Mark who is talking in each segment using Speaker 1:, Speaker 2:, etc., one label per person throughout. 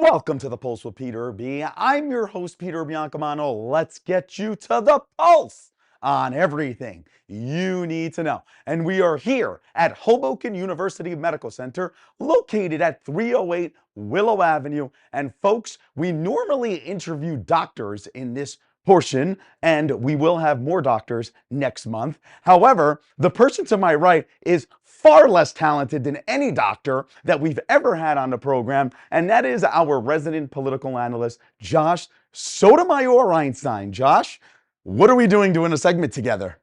Speaker 1: Welcome to the Pulse with Peter B. I'm your host, Peter Biancamano. Let's get you to the pulse on everything you need to know. And we are here at Hoboken University Medical Center, located at 308 Willow Avenue. And folks, we normally interview doctors in this portion, and we will have more doctors next month. However, the person to my right is far less talented than any doctor that we've ever had on the program, and that is our resident political analyst, Josh Sotomayor Einstein. Josh, what are we doing a segment together?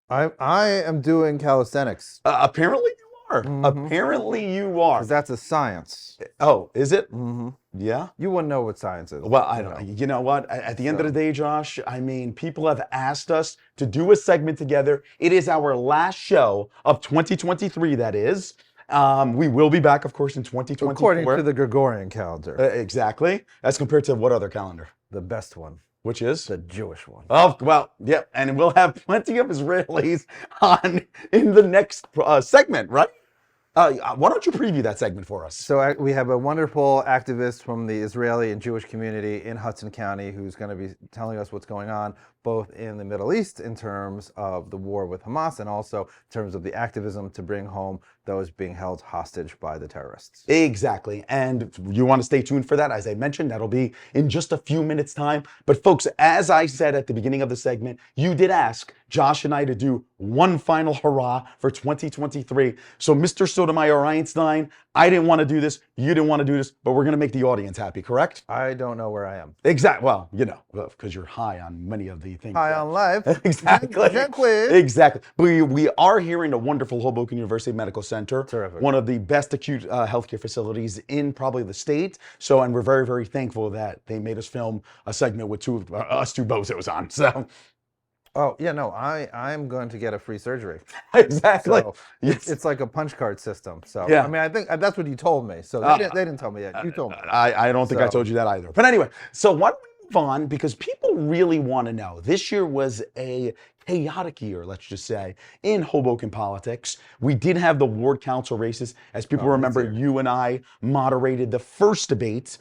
Speaker 2: I am doing calisthenics.
Speaker 1: Apparently you are. Apparently you are.
Speaker 2: Because that's a science.
Speaker 1: Oh, is it?
Speaker 2: Mm-hmm.
Speaker 1: Yeah.
Speaker 2: You wouldn't know what science is.
Speaker 1: Well, I don't know. You know what? At the end of the day, Josh, I mean, people have asked us to do a segment together. It is our last show of 2023, that is. We will be back, of course, in 2024.
Speaker 2: According to the Gregorian calendar.
Speaker 1: Exactly. As compared to what other calendar?
Speaker 2: The best one.
Speaker 1: Which is?
Speaker 2: The Jewish one.
Speaker 1: Oh, well, yeah. And we'll have plenty of Israelis on in the next segment, right? Why don't you preview that segment for us?
Speaker 2: So we have a wonderful activist from the Israeli and Jewish community in Hudson County who's going to be telling us what's going on both in the Middle East in terms of the war with Hamas and also in terms of the activism to bring home those being held hostage by the terrorists.
Speaker 1: Exactly. And you want to stay tuned for that. As I mentioned, that'll be in just a few minutes' time. But folks, as I said at the beginning of the segment, you did ask Josh and I to do one final hurrah for 2023. So Mr. Sotomayor Einstein, I didn't want to do this. You didn't want to do this, but we're going to make the audience happy, correct?
Speaker 2: I don't know where I am.
Speaker 1: Exactly. Well, you know, because you're high on many of the things.
Speaker 2: High on life.
Speaker 1: Exactly.
Speaker 2: Exactly.
Speaker 1: Exactly. We are here in the wonderful Hoboken University Medical Center.
Speaker 2: Terrific.
Speaker 1: One of the best acute healthcare facilities in probably the state. So, and we're very, very thankful that they made us film a segment with us two bozos on. So.
Speaker 2: Oh, yeah, no, I'm going to get a free surgery.
Speaker 1: Exactly.
Speaker 2: So
Speaker 1: yes.
Speaker 2: It's like a punch card system. So,
Speaker 1: yeah.
Speaker 2: I mean, I think that's what you told me. So they didn't tell me yet. You told me.
Speaker 1: I don't think I told you that either. But anyway, so why don't we move on? Because people really want to know. This year was a chaotic year, let's just say, in Hoboken politics. We did have the ward council races. As people remember, you and I moderated the first debate,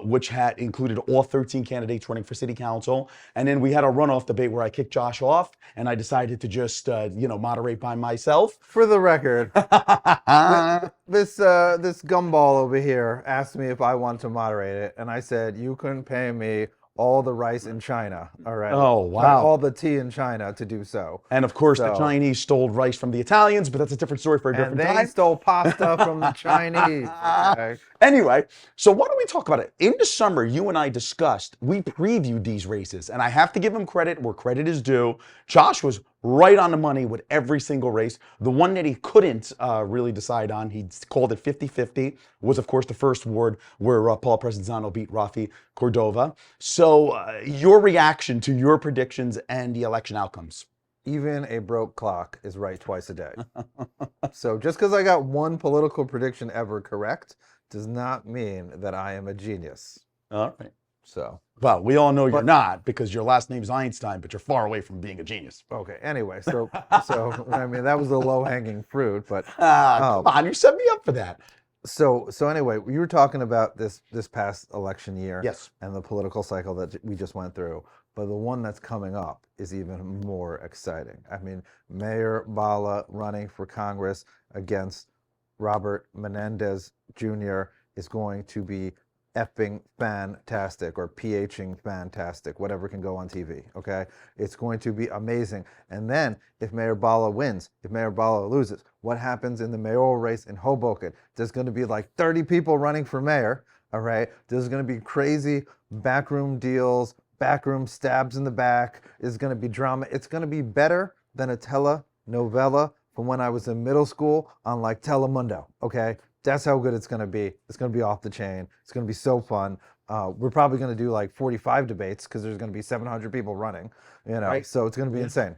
Speaker 1: which had included all 13 candidates running for city council. And then we had a runoff debate where I kicked Josh off, and I decided to just, moderate by myself.
Speaker 2: For the record, this gumball over here asked me if I want to moderate it, and I said, you couldn't pay me all the rice in China, all right?
Speaker 1: Oh, wow.
Speaker 2: All the tea in China to do so.
Speaker 1: And of course, the Chinese stole rice from the Italians, but that's a different story for a different time.
Speaker 2: And they stole pasta from the Chinese. Okay.
Speaker 1: Anyway, so why don't we talk about it? In the summer, you and I discussed, we previewed these races, and I have to give him credit where credit is due. Josh was right on the money with every single race. The one that he couldn't really decide on, he called it 50-50, was of course the first ward where Paul Presenzano beat Rafi Cordova. So your reaction to your predictions and the election outcomes?
Speaker 2: Even a broke clock is right twice a day. So just because I got one political prediction ever correct does not mean that I am a genius.
Speaker 1: All right.
Speaker 2: So.
Speaker 1: Well, we all know you're not because your last name's Einstein, but you're far away from being a genius.
Speaker 2: Okay. Anyway, so I mean that was the low-hanging fruit, but
Speaker 1: come on, you set me up for that.
Speaker 2: So anyway, you were talking about this past election year,
Speaker 1: yes,
Speaker 2: and the political cycle that we just went through. But the one that's coming up is even more exciting. I mean, Mayor Bala running for Congress against Robert Menendez Jr. is going to be effing fantastic, or PHing fantastic, whatever can go on TV, okay? It's going to be amazing. And then if Mayor Bala wins, if Mayor Bala loses, what happens in the mayoral race in Hoboken? There's going to be like 30 people running for mayor, all right? There's going to be crazy backroom deals, backroom stabs in the back. There's going to be drama. It's going to be better than a telenovela from when I was in middle school on like Telemundo, okay? That's how good it's going to be. It's going to be off the chain. It's going to be so fun. We're probably going to do like 45 debates because there's going to be 700 people running, you know, right. So it's going to be insane.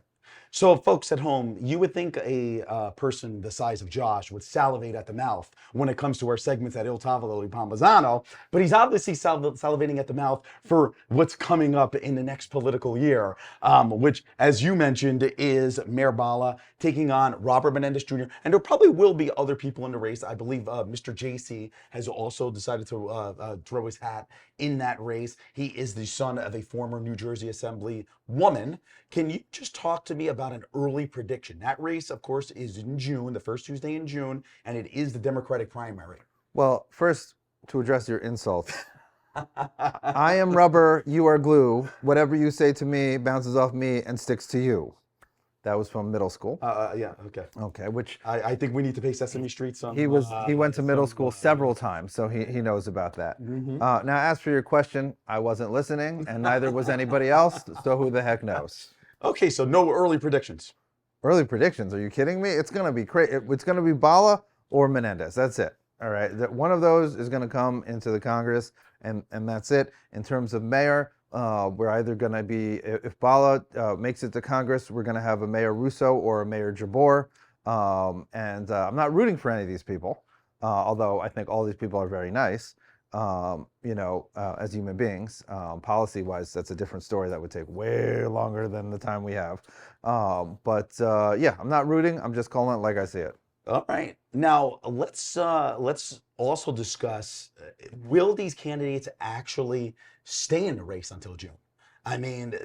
Speaker 1: So, folks at home, you would think a person the size of Josh would salivate at the mouth when it comes to our segments at Il Tavolo di Pombazano, but he's obviously salivating at the mouth for what's coming up in the next political year, which, as you mentioned, is Mayor Bala taking on Robert Menendez Jr., and there probably will be other people in the race. I believe Mr. JC has also decided to throw his hat in that race. He is the son of a former New Jersey Assembly woman. Can you just talk to me about an early prediction? That race, of course, is in June, the first Tuesday in June, and it is the Democratic primary.
Speaker 2: Well, first, to address your insults, I am rubber, you are glue. Whatever you say to me bounces off me and sticks to you. That was from middle school.
Speaker 1: Yeah, okay.
Speaker 2: Okay, which
Speaker 1: I think we need to pay Sesame Street some.
Speaker 2: he went to middle school several times, so he knows about that. Now, as for your question, I wasn't listening, and neither was anybody else, so who the heck knows?
Speaker 1: Okay, so no early predictions.
Speaker 2: Early predictions? Are you kidding me? It's going to be crazy. It's going to be Bala or Menendez. That's it. All right. One of those is going to come into the Congress, and that's it. In terms of mayor, we're either going to be, if Bala makes it to Congress, we're going to have a Mayor Russo or a Mayor Jabor. And I'm not rooting for any of these people, although I think all these people are very nice. As human beings, policy-wise, that's a different story that would take way longer than the time we have. Yeah, I'm not rooting. I'm just calling it like I see it.
Speaker 1: All right. Now let's also discuss: will these candidates actually stay in the race until June? I mean,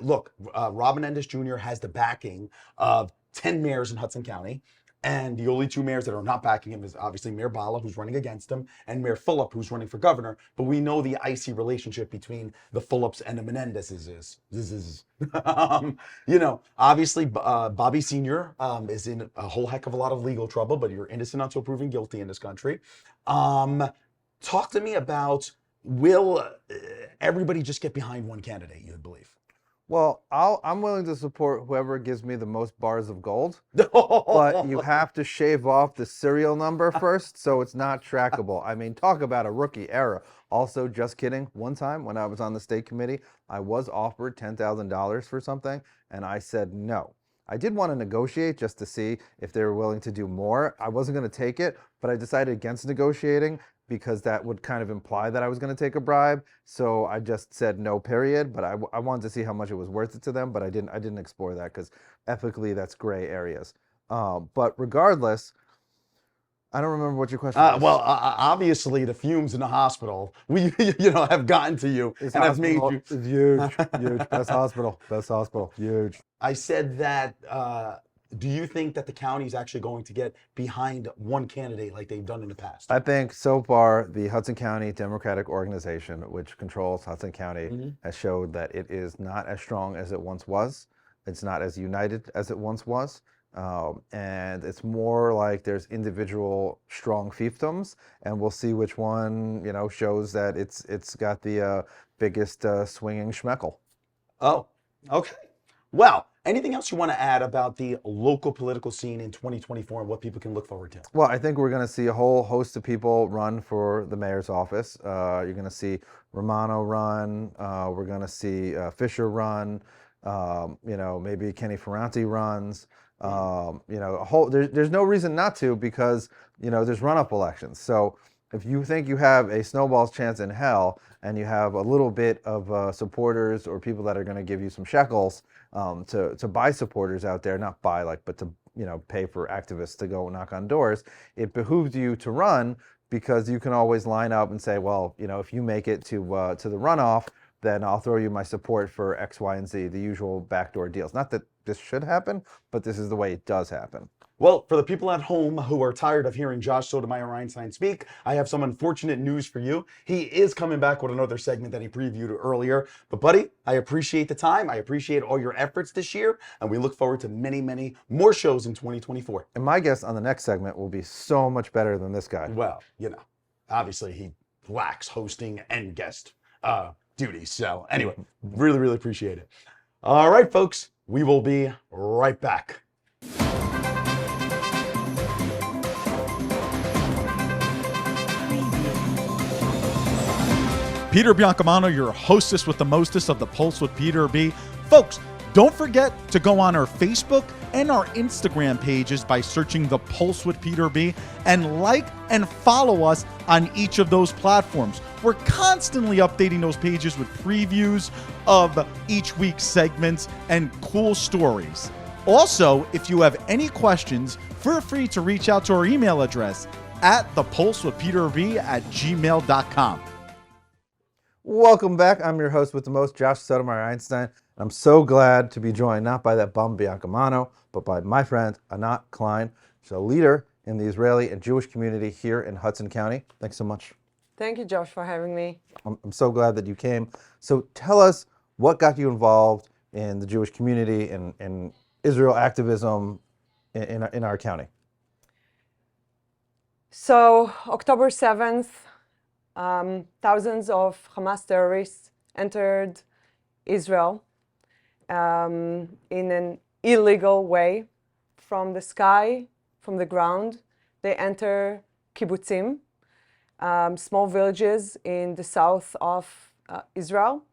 Speaker 1: look, Rob Menendez Jr. has the backing of 10 mayors in Hudson County. And the only two mayors that are not backing him is obviously Mayor Bala, who's running against him, and Mayor Phillip, who's running for governor. But we know the icy relationship between the Phillips and the Menendezes is. Obviously, Bobby Sr. Is in a whole heck of a lot of legal trouble, but you're innocent until proven guilty in this country. Talk to me about, will everybody just get behind one candidate, you believe?
Speaker 2: Well, I'm willing to support whoever gives me the most bars of gold, but you have to shave off the serial number first so it's not trackable. I mean, talk about a rookie error. Also, just kidding, one time when I was on the state committee, I was offered $10,000 for something, and I said no. I did want to negotiate just to see if they were willing to do more. I wasn't going to take it, but I decided against negotiating because that would kind of imply that I was going to take a bribe. So I just said no, period. But I wanted to see how much it was worth it to them, but I didn't explore that because ethically that's gray areas. But regardless, I don't remember what your question was.
Speaker 1: Well, obviously the fumes in the hospital, have gotten to you and have made you.
Speaker 2: It's huge. Best hospital, huge.
Speaker 1: I said that. Do you think that the county is actually going to get behind one candidate like they've done in the past?
Speaker 2: I think so far the Hudson County Democratic Organization, which controls Hudson County, has showed that it is not as strong as it once was. It's not as united as it once was. And it's more like there's individual strong fiefdoms, and we'll see which one, shows that it's got the biggest swinging schmeckle.
Speaker 1: Oh, okay. Well, anything else you want to add about the local political scene in 2024 and what people can look forward to?
Speaker 2: Well, I think we're going to see a whole host of people run for the mayor's office. You're going to see Romano run. We're going to see Fisher run. Maybe Kenny Ferranti runs. There's no reason not to, because there's runoff elections. So if you think you have a snowball's chance in hell and you have a little bit of supporters or people that are going to give you some shekels to buy supporters out there, not buy but to pay for activists to go knock on doors, it behooves you to run, because you can always line up and say, well, if you make it to the runoff, then I'll throw you my support for X, Y, and Z, the usual backdoor deals. Not that this should happen, but this is the way it does happen.
Speaker 1: Well, for the people at home who are tired of hearing Josh Sotomayor Einstein speak, I have some unfortunate news for you. He is coming back with another segment that he previewed earlier. But buddy, I appreciate the time. I appreciate all your efforts this year. And we look forward to many, many more shows in 2024.
Speaker 2: And my guess on the next segment will be so much better than this guy.
Speaker 1: Well, obviously he lacks hosting and guest duties. So anyway, really, really appreciate it. All right, folks, we will be right back.
Speaker 3: Peter Biancamano, your hostess with the mostest of the Pulse with Peter B. Folks, Don't forget to go on our Facebook and our Instagram pages by searching The Pulse with Peter B, and like and follow us on each of those platforms. We're constantly updating those pages with previews of each week's segments and cool stories. Also, if you have any questions, feel free to reach out to our email address at thepulsewithpeterb@gmail.com.
Speaker 2: Welcome back. I'm your host with the most, Josh Sotomayor Einstein. I'm so glad to be joined not by that bum Biancamano, but by my friend Anat Klein. She's a leader in the Israeli and Jewish community here in Hudson County. Thanks so much.
Speaker 4: Thank you, Josh, for having me.
Speaker 2: I'm so glad that you came. So tell us what got you involved in the Jewish community and Israel activism in our county.
Speaker 4: So, October 7th, thousands of Hamas terrorists entered Israel in an illegal way from the sky, from the ground. They enter kibbutzim, small villages in the south of Israel,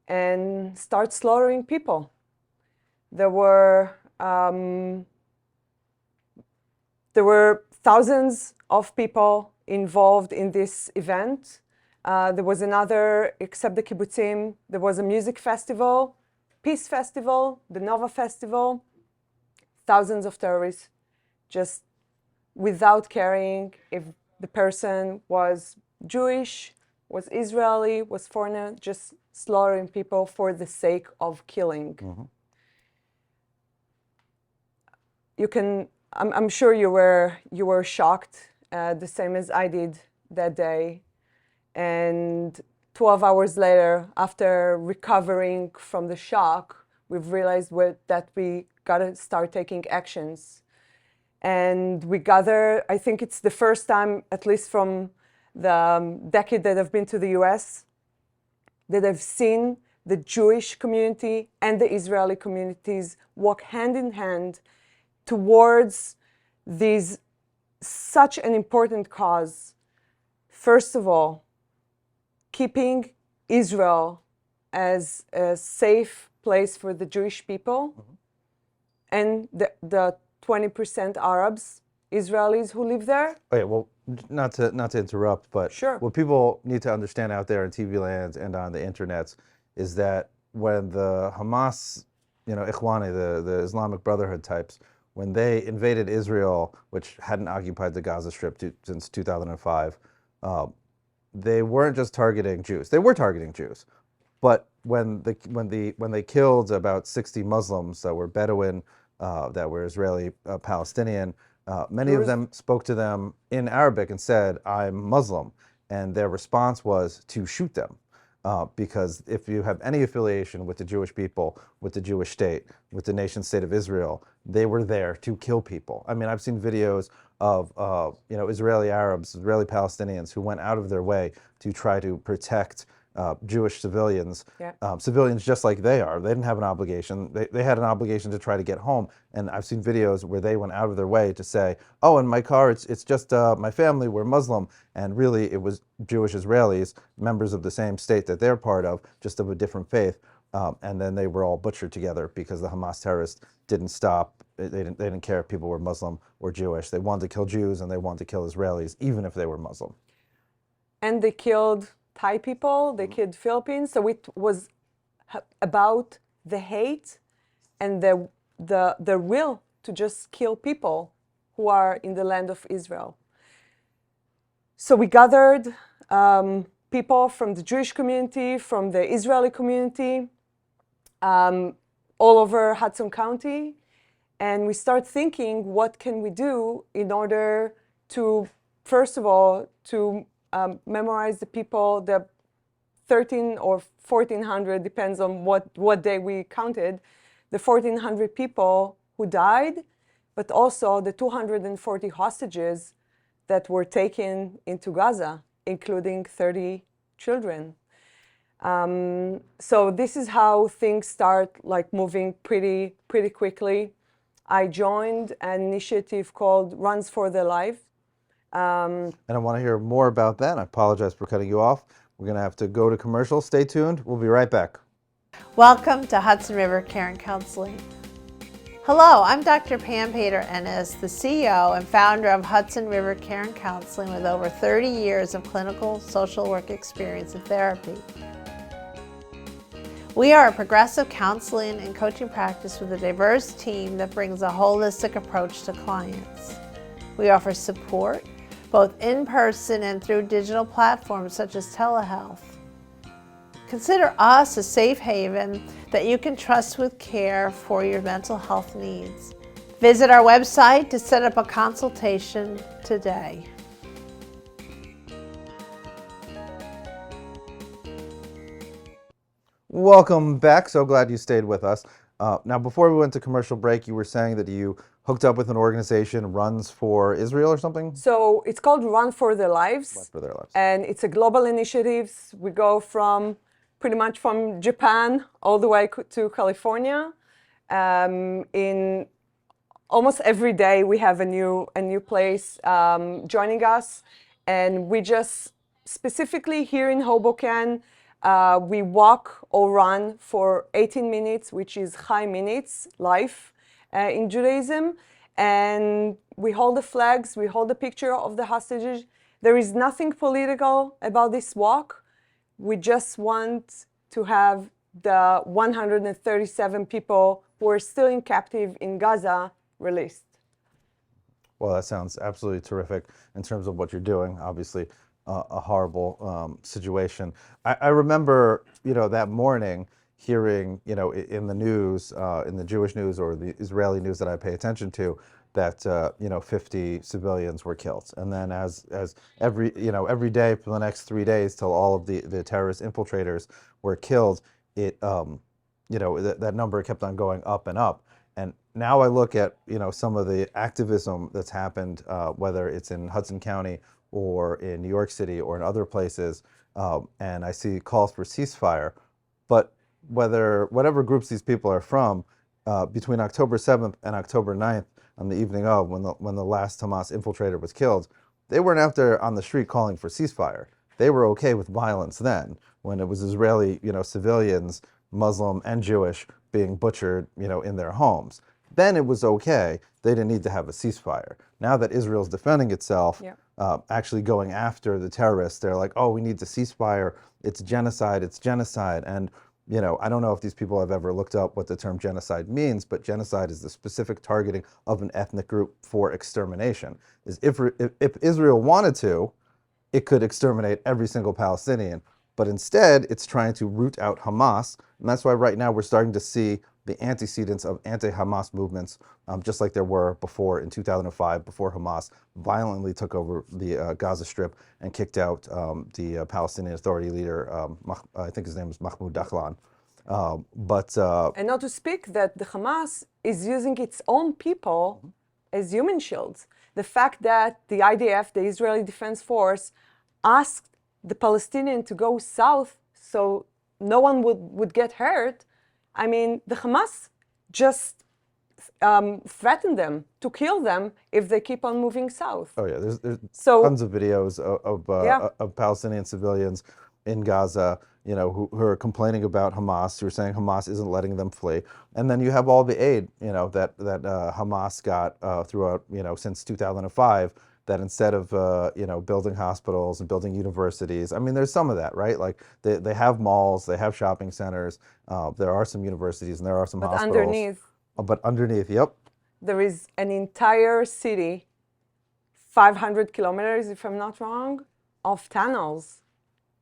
Speaker 4: and start slaughtering people. There were thousands of people involved in this event. There was another, except the kibbutzim, there was a music festival, peace festival, the Nova Festival. Thousands of terrorists, just without caring if the person was Jewish, was Israeli, was foreigner, just slaughtering people for the sake of killing.
Speaker 2: Mm-hmm.
Speaker 4: I'm sure you were shocked, the same as I did that day. And 12 hours later, after recovering from the shock, we've realized that we gotta start taking actions. And we gather, I think it's the first time, at least from the decade that I've been to the US, that I've seen the Jewish community and the Israeli communities walk hand in hand towards such an important cause. First of all, keeping Israel as a safe place for the Jewish people, mm-hmm. and the 20% Arabs, Israelis who live there.
Speaker 2: Okay, well, not to interrupt, but
Speaker 4: sure.
Speaker 2: What people need to understand out there in TV land and on the internets is that when the Hamas, Ikhwani, the Islamic Brotherhood types, when they invaded Israel, which hadn't occupied the Gaza Strip since 2005, they weren't just targeting Jews. They were targeting Jews, but when they killed about 60 Muslims that were Bedouin, that were Israeli Palestinian, many of them spoke to them in Arabic and said, "I'm Muslim," and their response was to shoot them. Because if you have any affiliation with the Jewish people, with the Jewish state, with the nation state of Israel, they were there to kill people. I mean, I've seen videos of Israeli Arabs, Israeli Palestinians who went out of their way to try to protect Jewish civilians, civilians just like they are. They didn't have an obligation. They had an obligation to try to get home. And I've seen videos where they went out of their way to say, "Oh, in my car, it's just my family, we're Muslim." And really, it was Jewish Israelis, members of the same state that they're part of, just of a different faith. And then they were all butchered together because the Hamas terrorists didn't stop. They didn't care if people were Muslim or Jewish. They wanted to kill Jews and they wanted to kill Israelis, even if they were Muslim.
Speaker 4: And they killed Thai people, they killed Philippines. So it was about the hate and the will to just kill people who are in the land of Israel. So we gathered people from the Jewish community, from the Israeli community, all over Hudson County, and we start thinking, what can we do in order to, first of all, to memorize the people, the 13 or 1,400, depends on what day we counted, the 1,400 people who died, but also the 240 hostages that were taken into Gaza, including 30 children. So this is how things start moving pretty quickly. I joined an initiative called Runs for Their Life.
Speaker 2: And I want to hear more about that. I apologize for cutting you off. We're going to have to go to commercial. Stay tuned. We'll be right back.
Speaker 5: Welcome to Hudson River Care and Counseling. Hello, I'm Dr. Pam Pater-Ennis, the CEO and founder of Hudson River Care and Counseling with over 30 years of clinical social work experience and therapy. We are a progressive counseling and coaching practice with a diverse team that brings a holistic approach to clients. We offer support both in person and through digital platforms such as telehealth. Consider us a safe haven that you can trust with care for your mental health needs. Visit our website to set up a consultation today.
Speaker 2: Welcome back. So glad you stayed with us. Now, before we went to commercial break, you were saying that you hooked up with an organization, Runs for Israel or something?
Speaker 4: So it's called Run for Their Lives.
Speaker 2: Run for Their Lives.
Speaker 4: And it's a global initiative. We go from pretty much from Japan all the way to California. In almost every day we have a new place joining us. And we just, specifically here in Hoboken, we walk or run for 18 minutes, which is high minutes, life in Judaism. And we hold the flags, we hold the picture of the hostages. There is nothing political about this walk. We just want to have the 137 people who are still in captive in Gaza released.
Speaker 2: Well, that sounds absolutely terrific in terms of what you're doing. Obviously, a horrible situation. I remember, that morning hearing, in the news, in the Jewish news or the Israeli news that I pay attention to, that 50 civilians were killed, and then as every day for the next 3 days till all of the terrorist infiltrators were killed, that number kept on going up and up. And now I look at some of the activism that's happened, whether it's in Hudson County or in New York City or in other places, and I see calls for ceasefire. But whatever groups these people are from, between October 7th and October 9th, on the evening of when the last Hamas infiltrator was killed, they weren't out there on the street calling for ceasefire. They were okay with violence then, when it was Israeli, civilians, Muslim and Jewish, being butchered, in their homes. Then it was okay. They didn't need to have a ceasefire. Now that Israel's defending itself, actually going after the terrorists, they're like, oh, we need to ceasefire. It's genocide. It's genocide. And I don't know if these people have ever looked up what the term genocide means, but genocide is the specific targeting of an ethnic group for extermination. If Israel wanted to, it could exterminate every single Palestinian, but instead it's trying to root out Hamas, and that's why right now we're starting to see the antecedents of anti-Hamas movements, just like there were before in 2005, before Hamas violently took over the Gaza Strip and kicked out the Palestinian Authority leader, I think his name was Mahmoud Dahlan. And
Speaker 4: not to speak that the Hamas is using its own people as human shields. The fact that the IDF, the Israeli Defense Force, asked the Palestinian to go south so no one would get hurt. I mean, the Hamas just threatened them to kill them if they keep on moving south.
Speaker 2: Oh yeah, there's tons of videos of Palestinian civilians in Gaza, who are complaining about Hamas, who are saying Hamas isn't letting them flee. And then you have all the aid, that Hamas got throughout, since 2005. That instead of building hospitals and building universities, I mean, there's some of that, right? Like they have malls, they have shopping centers, there are some universities, and there are some hospitals. But underneath, yep.
Speaker 4: There is an entire city, 500 kilometers, if I'm not wrong, of tunnels.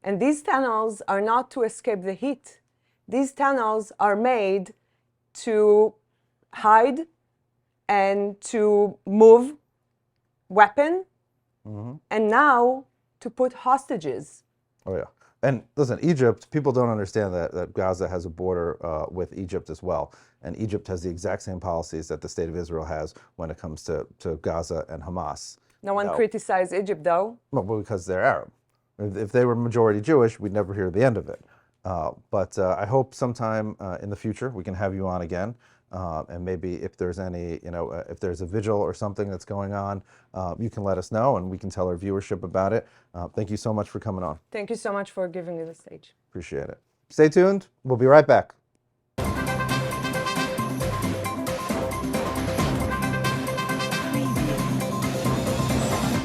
Speaker 4: And these tunnels are not to escape the heat. These tunnels are made to hide and to move weapon, and now to put hostages.
Speaker 2: Oh yeah. And listen, Egypt, people don't understand that Gaza has a border with Egypt as well. And Egypt has the exact same policies that the state of Israel has when it comes to Gaza and Hamas.
Speaker 4: No one criticized Egypt, though.
Speaker 2: Well, because they're Arab. If they were majority Jewish, we'd never hear the end of it. But I hope sometime in the future we can have you on again. And maybe if there's any, if there's a vigil or something that's going on, you can let us know and we can tell our viewership about it. Thank you so much for coming on.
Speaker 4: Thank you so much for giving me the stage.
Speaker 2: Appreciate it. Stay tuned. We'll be right back.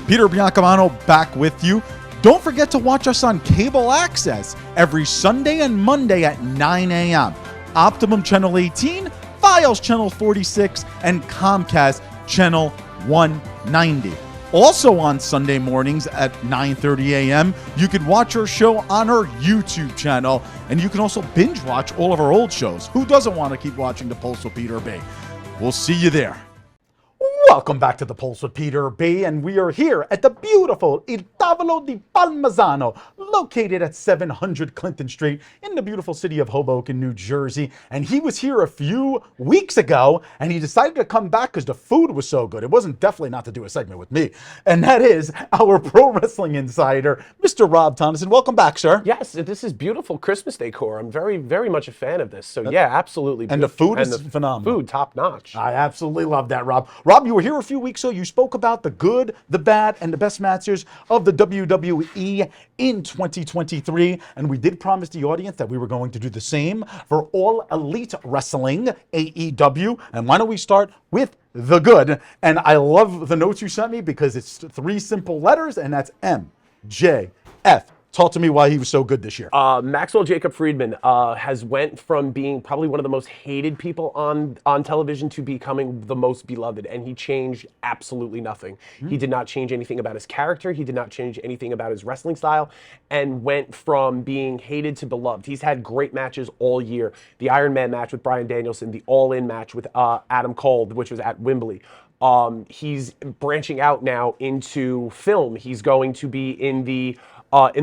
Speaker 3: Peter Biancamano back with you. Don't forget to watch us on cable access every Sunday and Monday at 9 a.m. Optimum Channel 18, Files Channel 46, and Comcast Channel 190. Also on Sunday mornings at 9:30 a.m., you can watch our show on our YouTube channel, and you can also binge watch all of our old shows. Who doesn't want to keep watching The Pulse with Peter B? We'll see you there.
Speaker 1: Welcome back to the Pulse with Peter B, and we are here at the beautiful Il Tavolo di Palmisano, located at 700 Clinton Street in the beautiful city of Hoboken, New Jersey. And he was here a few weeks ago, and he decided to come back because the food was so good. It wasn't definitely not to do a segment with me, and that is our pro wrestling insider, Mr. Rob Tonnesen. Welcome back, sir.
Speaker 6: Yes, this is beautiful Christmas decor. I'm very, very much a fan of this. So yeah, absolutely.
Speaker 1: And the food is
Speaker 6: the
Speaker 1: phenomenal.
Speaker 6: Food, top notch.
Speaker 1: I absolutely love that, Rob. Rob, you were here a few weeks ago. You spoke about the good, the bad, and the best matches of the WWE in 2023. And we did promise the audience that we were going to do the same for All Elite Wrestling, AEW. And why don't we start with the good? And I love the notes you sent me because it's 3 simple letters, and that's MJF. Talk to me why he was so good this year.
Speaker 6: Maxwell Jacob Friedman has went from being probably one of the most hated people on television to becoming the most beloved, and he changed absolutely nothing. He did not change anything about his character. He did not change anything about his wrestling style, and went from being hated to beloved. He's had great matches all year. The Iron Man match with Bryan Danielson, the All-In match with Adam Cole, which was at Wembley. He's branching out now into film. He's going to be in the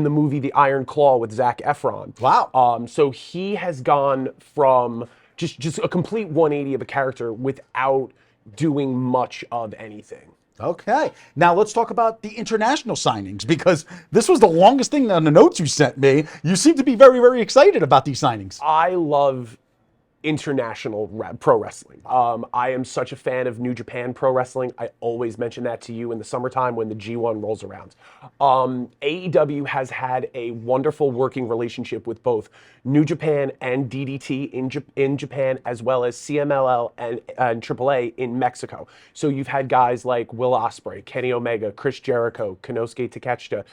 Speaker 6: movie The Iron Claw with Zac Efron.
Speaker 1: Wow.
Speaker 6: So he has gone from just a complete 180 of a character without doing much of anything.
Speaker 1: Okay. Now let's talk about the international signings, because this was the longest thing on the notes you sent me. You seem to be very, very excited about these signings.
Speaker 6: I love international pro wrestling. I am such a fan of New Japan Pro Wrestling. I always mention that to you in the summertime when the G1 rolls around. AEW has had a wonderful working relationship with both New Japan and DDT in Japan, as well as CMLL and AAA in Mexico. So you've had guys like Will Ospreay, Kenny Omega, Chris Jericho, Konosuke Takeshita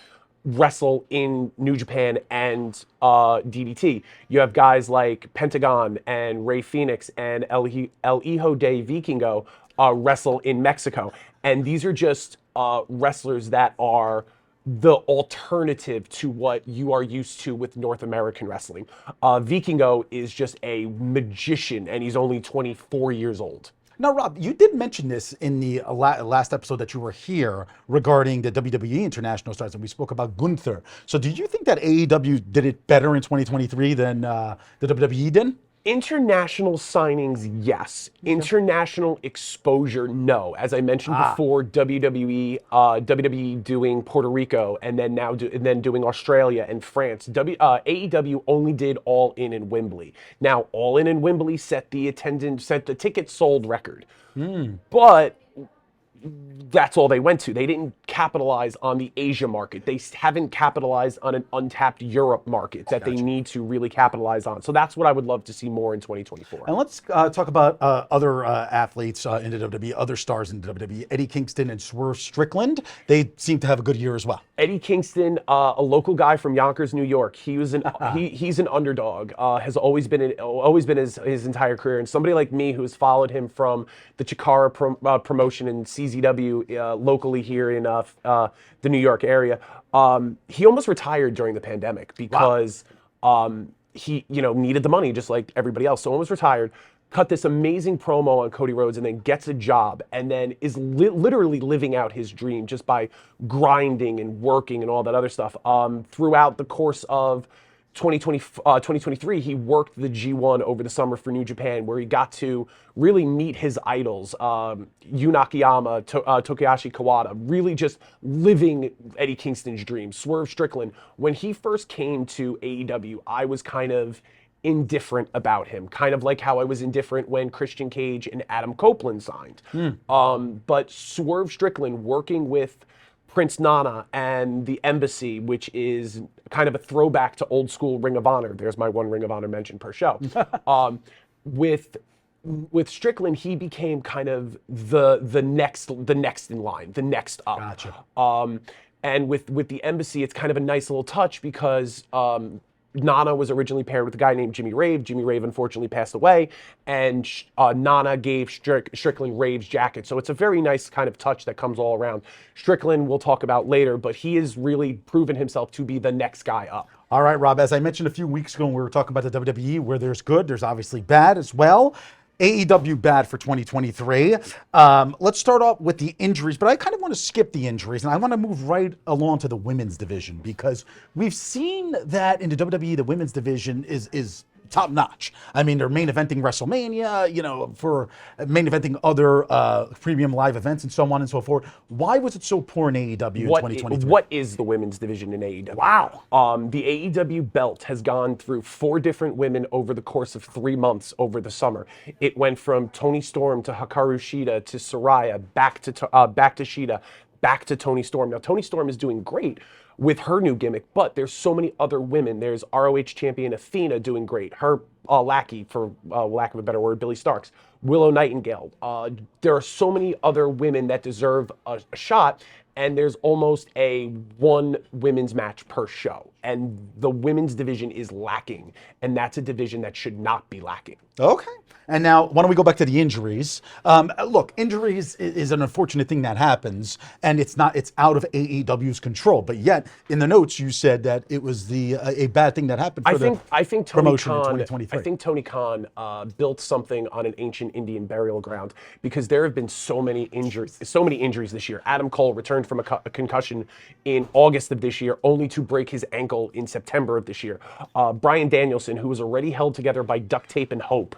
Speaker 6: wrestle in New Japan and DDT. You have guys like Pentagon and Rey Fenix and El Hijo de Vikingo wrestle in Mexico. And these are just wrestlers that are the alternative to what you are used to with North American wrestling. Vikingo is just a magician, and he's only 24 years old.
Speaker 1: Now, Rob, you did mention this in the last episode that you were here regarding the WWE International Stars, and we spoke about Gunther. So do you think that AEW did it better in 2023 than the WWE did?
Speaker 6: International signings, yes. International exposure, no. As I mentioned before, WWE doing Puerto Rico, and then doing Australia and France. AEW only did All In in Wembley. Now, All In Wembley set the tickets sold record. But that's all they went to. They didn't capitalize on the Asia market. They haven't capitalized on an untapped Europe market that they need to really capitalize on. So that's what I would love to see more in 2024.
Speaker 1: And let's talk about other athletes in the WWE, other stars in the WWE. Eddie Kingston and Swerve Strickland. They seem to have a good year as well.
Speaker 6: Eddie Kingston, a local guy from Yonkers, New York. He was he's an underdog. Has always been his entire career. And somebody like me who has followed him from the Chikara promotion and CZW locally here in the New York area, he almost retired during the pandemic because he needed the money just like everybody else. So almost retired. Cut this amazing promo on Cody Rhodes, and then gets a job, and then is literally living out his dream just by grinding and working and all that other stuff. Throughout the course of 2023, he worked the G1 over the summer for New Japan, where he got to really meet his idols, Yu Nakayama, Tokiyoshi Kawada, really just living Eddie Kingston's dream. Swerve Strickland, when he first came to AEW, I was kind of indifferent about him, kind of like how I was indifferent when Christian Cage and Adam Copeland signed. But Swerve Strickland working with Prince Nana and the Embassy, which is kind of a throwback to old school Ring of Honor. There's my one Ring of Honor mention per show. With with Strickland, he became kind of the next in line, the next up.
Speaker 3: Gotcha.
Speaker 6: And with the Embassy, it's kind of a nice little touch because Nana was originally paired with a guy named Jimmy Rave. Jimmy Rave unfortunately passed away, and Nana gave Strickland Rave's jacket. So it's a very nice kind of touch that comes all around. Strickland we'll talk about later, but he has really proven himself to be the next guy up.
Speaker 3: All right, Rob, as I mentioned a few weeks ago when we were talking about the WWE, where there's good, there's obviously bad as well. AEW bad for 2023. Let's start off with the injuries, but I kind of want to skip the injuries and I want to move right along to the women's division because we've seen that in the WWE, the women's division is top notch. I mean, they're main eventing WrestleMania, for main eventing other premium live events and so on and so forth. Why was it so poor in AEW in 2023?
Speaker 6: What is the women's division in AEW?
Speaker 3: Wow.
Speaker 6: The AEW belt has gone through 4 different women over the course of 3 months over the summer. It went from Toni Storm to Hikaru Shida to Saraya, back to Shida, back to Toni Storm. Now, Toni Storm is doing great with her new gimmick, but there's so many other women. There's ROH champion Athena doing great. Her lackey, for lack of a better word, Billy Starks. Willow Nightingale. There are so many other women that deserve a shot, and there's almost a 1 women's match per show. And the women's division is lacking, and that's a division that should not be lacking.
Speaker 3: Okay. And now, why don't we go back to the injuries? Look, injuries is an unfortunate thing that happens, and it's out of AEW's control. But yet, in the notes, you said that it was a bad thing that happened for
Speaker 6: I think Tony
Speaker 3: promotion
Speaker 6: Khan,
Speaker 3: in 2023.
Speaker 6: I think Tony Khan built something on an ancient Indian burial ground because there have been so many injuries this year. Adam Cole returned from a concussion in August of this year, only to break his ankle in September of this year. Bryan Danielson, who was already held together by duct tape and hope,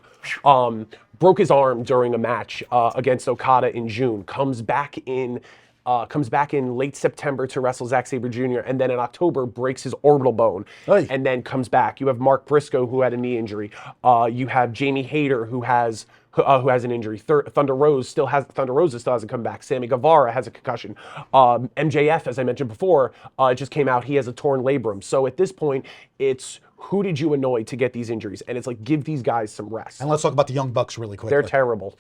Speaker 6: broke his arm during a match against Okada in June. Comes back in late September to wrestle Zack Sabre Jr. and then in October breaks his orbital bone and then comes back. You have Mark Briscoe who had a knee injury. You have Jamie Hayter who has an injury. Thunder Rosa still hasn't come back. Sammy Guevara has a concussion. MJF, as I mentioned before, it just came out. He has a torn labrum. So at this point, it's who did you annoy to get these injuries? And it's like, give these guys some rest.
Speaker 3: And let's talk about the Young Bucks really quickly.
Speaker 6: They're terrible.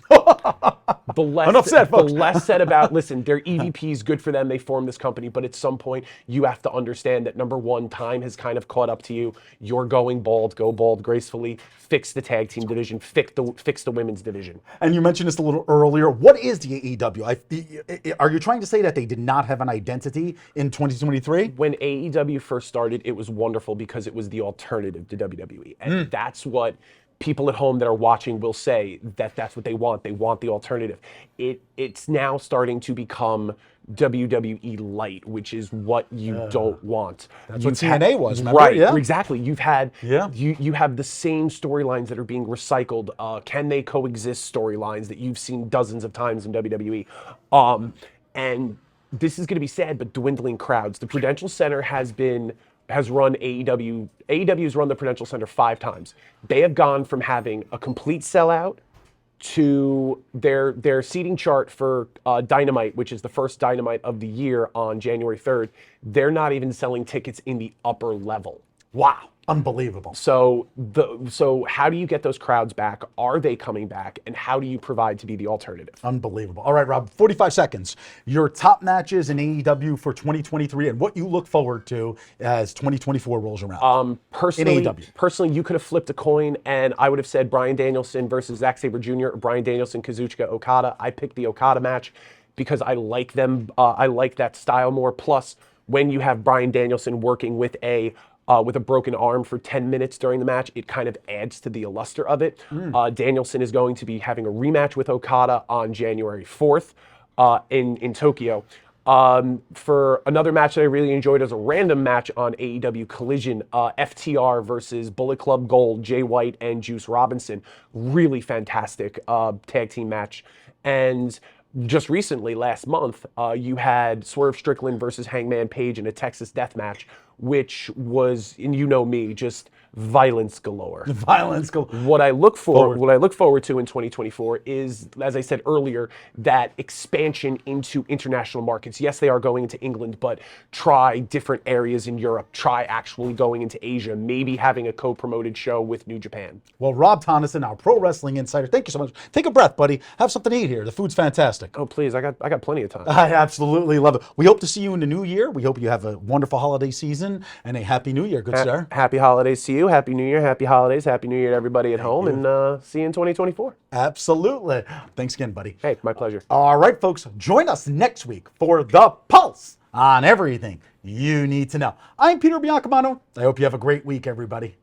Speaker 3: Enough said, folks.
Speaker 6: The less said about, listen, their EVPs, good for them. They formed this company. But at some point, you have to understand that, number one, time has kind of caught up to you. You're going bald. Go bald gracefully. Fix the tag team division. Fix the women's division.
Speaker 3: And you mentioned this a little earlier. What is the AEW? Are you trying to say that they did not have an identity in 2023?
Speaker 6: When AEW first started, it was wonderful because it was the alternative to WWE. And that's what people at home that are watching will say, that's what they want. They want the alternative. It's now starting to become WWE light, which is what you don't want.
Speaker 3: That's what TNA was, remember?
Speaker 6: Right,
Speaker 3: yeah.
Speaker 6: Exactly. You've had you have the same storylines that are being recycled. Can they coexist storylines that you've seen dozens of times in WWE? And this is going to be sad, but dwindling crowds. The Prudential Center has run AEW. AEW has run the Prudential Center 5 times. They have gone from having a complete sellout to their seating chart for Dynamite, which is the first Dynamite of the year on January 3rd. They're not even selling tickets in the upper level.
Speaker 3: Wow. Unbelievable.
Speaker 6: So how do you get those crowds back? Are they coming back? And how do you provide to be the alternative?
Speaker 3: Unbelievable. All right, Rob, 45 seconds. Your top matches in AEW for 2023 and what you look forward to as 2024 rolls around.
Speaker 6: Personally, you could have flipped a coin and I would have said Bryan Danielson versus Zack Sabre Jr. or Bryan Danielson, Kazuchika Okada. I picked the Okada match because I like them. I like that style more. Plus, when you have Bryan Danielson working with a broken arm for 10 minutes during the match, it kind of adds to the luster of it. Danielson is going to be having a rematch with Okada on January 4th in Tokyo. For another match that I really enjoyed as a random match on AEW Collision, FTR versus Bullet Club Gold, Jay White and Juice Robinson. Really fantastic tag team match. And just recently, last month, you had Swerve Strickland versus Hangman Page in a Texas death match, which was, and you know me, just violence galore.
Speaker 1: Violence galore.
Speaker 6: What I look forward to in 2024 is, as I said earlier, that expansion into international markets. Yes, they are going into England, but try different areas in Europe. Try actually going into Asia. Maybe having a co-promoted show with New Japan.
Speaker 3: Well, Rob Tonnesen, our pro wrestling insider, thank you so much. Take a breath, buddy. Have something to eat here. The food's fantastic.
Speaker 6: Oh, please! I got plenty of time.
Speaker 3: I absolutely love it. We hope to see you in the new year. We hope you have a wonderful holiday season and a happy new year, good sir.
Speaker 6: Happy holidays to you. Happy New Year. Happy holidays. Happy New Year to everybody at home. And see you in 2024.
Speaker 3: Absolutely. Thanks again, buddy.
Speaker 6: Hey, my pleasure.
Speaker 3: All right, folks, join us next week for The Pulse on everything you need to know. I'm Peter Biancamano. I hope you have a great week, everybody.